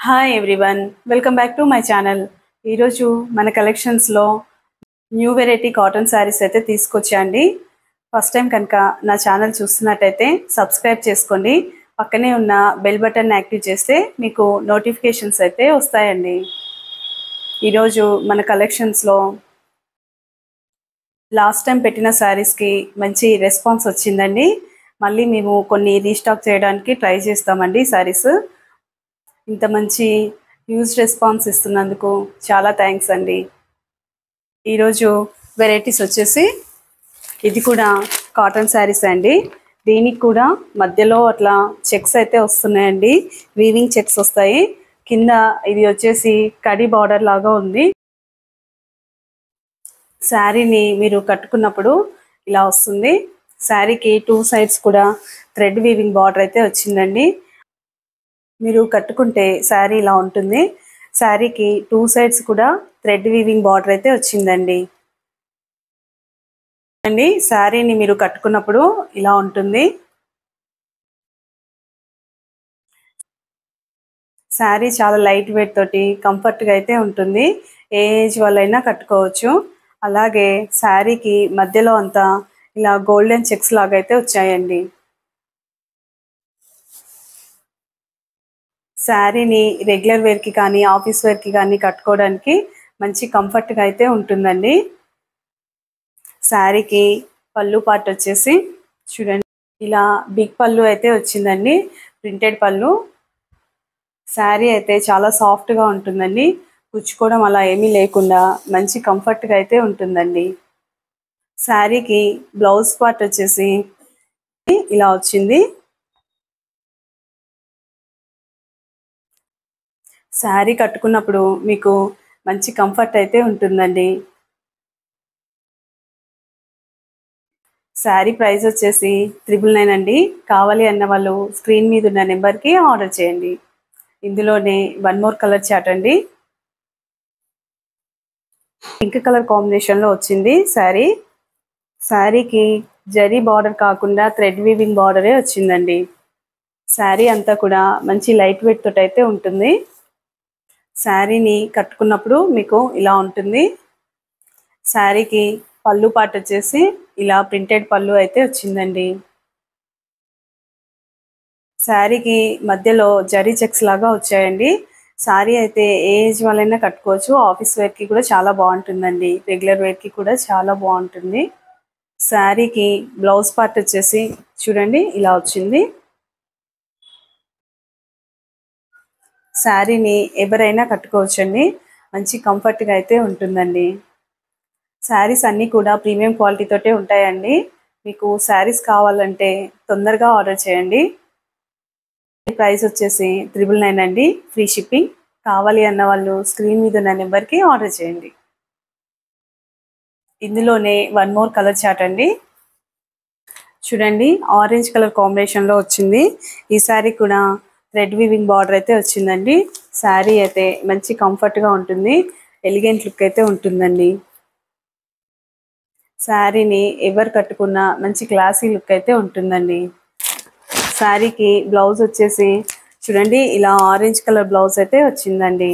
Hi everyone, welcome back to my channel. ఈరోజు మన కలెక్షన్స్లో న్యూ వెరైటీ కాటన్ శారీస్ అయితే తీసుకొచ్చా అండి. ఫస్ట్ టైం కనుక నా ఛానల్ చూస్తున్నట్టయితే సబ్స్క్రైబ్ చేసుకోండి. పక్కనే ఉన్న బెల్ బటన్ యాక్టివ్ చేస్తే మీకు నోటిఫికేషన్స్ అయితే వస్తాయండి. ఈరోజు మన కలెక్షన్స్లో లాస్ట్ టైం పెట్టిన శారీస్కి మంచి రెస్పాన్స్ వచ్చిందండి. మళ్ళీ మేము కొన్ని రీస్టాక్ చేయడానికి ట్రై చేస్తామండి. శారీస్ ఇంత మంచి హ్యూజ్ రెస్పాన్స్ ఇస్తున్నందుకు చాలా థ్యాంక్స్ అండి. ఈరోజు వెరైటీస్ వచ్చేసి ఇది కూడా కాటన్ శారీస్ అండి. దీనికి కూడా మధ్యలో అట్లా చెక్స్ అయితే వస్తున్నాయండి. వీవింగ్ చెక్స్ వస్తాయి. కింద ఇది వచ్చేసి కడి బార్డర్ లాగా ఉంది. శారీని మీరు కట్టుకున్నప్పుడు ఇలా వస్తుంది. శారీకి 2 సైడ్స్ కూడా థ్రెడ్ వీవింగ్ బార్డర్ అయితే వచ్చిందండి. మీరు కట్టుకుంటే శారీ ఇలా ఉంటుంది. శారీకి 2 సైడ్స్ కూడా థ్రెడ్ వీవింగ్ బార్డర్ అయితే వచ్చిందండి. అండి శారీని మీరు కట్టుకున్నప్పుడు ఇలా ఉంటుంది. శారీ చాలా లైట్ వెయిట్ తోటి కంఫర్ట్గా అయితే ఉంటుంది. ఏ ఏజ్ వాళ్ళైనా కట్టుకోవచ్చు. అలాగే శారీకి మధ్యలో అంతా ఇలా గోల్డెన్ చెక్స్ లాగా అయితే వచ్చాయండి. శారీని రెగ్యులర్ వేర్కి కానీ ఆఫీస్ వేర్కి కానీ కట్టుకోవడానికి మంచి కంఫర్ట్గా అయితే ఉంటుందండి. శారీకి పళ్ళు పార్ట్ వచ్చేసి చూడండి, ఇలా బిగ్ పళ్ళు అయితే వచ్చిందండి. ప్రింటెడ్ పళ్ళు. శారీ అయితే చాలా సాఫ్ట్గా ఉంటుందండి. కుచ్చుకోవడం అలా ఏమీ లేకుండా మంచి కంఫర్ట్గా అయితే ఉంటుందండి. శారీకి బ్లౌజ్ పార్ట్ వచ్చేసి ఇలా వచ్చింది. శారీ కట్టుకున్నప్పుడు మీకు మంచి కంఫర్ట్ అయితే ఉంటుందండి. శారీ ప్రైస్ వచ్చేసి 999 అండి. కావాలి అన్న వాళ్ళు స్క్రీన్ మీద ఉన్న నెంబర్కి ఆర్డర్ చేయండి. ఇందులోనే 1 మోర్ కలర్ చార్ట్ అండి. పింక్ కలర్ కాంబినేషన్లో వచ్చింది శారీ. శారీకి జరీ బార్డర్ కాకుండా థ్రెడ్ వీవింగ్ బార్డరే వచ్చిందండి. శారీ అంతా కూడా మంచి లైట్ వెయిట్ తోటి అయితే ఉంటుంది. శారీని కట్టుకున్నప్పుడు మీకు ఇలా ఉంటుంది. శారీకి పళ్ళు పార్ట్ వచ్చేసి ఇలా ప్రింటెడ్ పళ్ళు అయితే వచ్చిందండి. శారీకి మధ్యలో జరీ చెక్స్ లాగా వచ్చాయండి. శారీ అయితే ఏ ఏజ్ వాళ్ళైనా కట్టుకోవచ్చు. ఆఫీస్ వేర్కి కూడా చాలా బాగుంటుందండి. రెగ్యులర్ వేర్కి కూడా చాలా బాగుంటుంది. శారీకి బ్లౌజ్ పార్ట్ వచ్చేసి చూడండి ఇలా వచ్చింది. శారీని ఎవరైనా కట్టుకోవచ్చండి. మంచి కంఫర్ట్గా అయితే ఉంటుందండి. శారీస్ అన్నీ కూడా ప్రీమియం క్వాలిటీతోటే ఉంటాయండి. మీకు శారీస్ కావాలంటే తొందరగా ఆర్డర్ చేయండి. ప్రైస్ వచ్చేసి 999 అండి. Free shipping. కావాలి అన్న వాళ్ళు స్క్రీన్ మీద ఉన్న నెంబర్కి ఆర్డర్ చేయండి. ఇందులోనే 1 మోర్ కలర్ చార్ట్ అండి. చూడండి, ఆరెంజ్ కలర్ కాంబినేషన్లో వచ్చింది. ఈ శారీ కూడా థ్రెడ్ వీవింగ్ బార్డర్ అయితే వచ్చిందండి. శారీ అయితే మంచి కంఫర్ట్గా ఉంటుంది. ఎలిగెంట్ లుక్ అయితే ఉంటుందండి. శారీని ఎవరు కట్టుకున్నా మంచి క్లాసీ లుక్ అయితే ఉంటుందండి. శారీకి బ్లౌజ్ వచ్చేసి చూడండి ఇలా ఆరెంజ్ కలర్ బ్లౌజ్ అయితే వచ్చిందండి.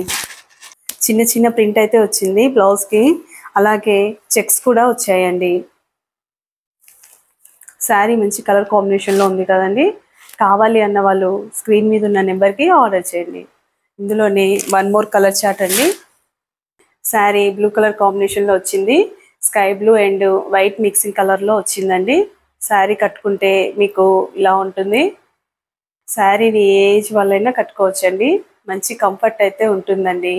చిన్న చిన్న ప్రింట్ అయితే వచ్చింది బ్లౌజ్కి. అలాగే చెక్స్ కూడా వచ్చాయండి. శారీ మంచి కలర్ కాంబినేషన్లో ఉంది కదండి. కావాలి అన్న వాళ్ళు స్క్రీన్ మీద ఉన్న నెంబర్కి ఆర్డర్ చేయండి. ఇందులోనే 1 మోర్ కలర్ చార్ట్ అండి. శారీ బ్లూ కలర్ కాంబినేషన్లో వచ్చింది. Sky blue and white mixing కలర్లో వచ్చిందండి. శారీ కట్టుకుంటే మీకు ఇలా ఉంటుంది. శారీని ఏ ఏజ్ వాళ్ళైనా కట్టుకోవచ్చండి. మంచి కంఫర్ట్ అయితే ఉంటుందండి.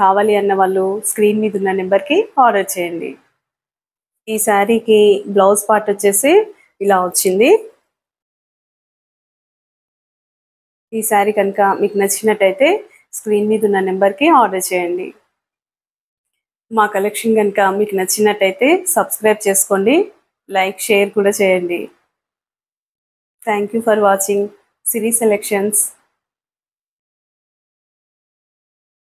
కావాలి అన్న వాళ్ళు స్క్రీన్ మీద ఉన్న నెంబర్కి ఆర్డర్ చేయండి. ఈ శారీకి బ్లౌజ్ పార్ట్ వచ్చేసి ఇలా వచ్చింది. ఈ శారీ కనుక మీకు నచ్చినట్టయితే స్క్రీన్ మీద ఉన్న నెంబర్కి ఆర్డర్ చేయండి. మా కలెక్షన్ కనుక మీకు నచ్చినట్టయితే సబ్స్క్రైబ్ చేసుకోండి. లైక్, షేర్ కూడా చేయండి. Thank you for watching Siri selections.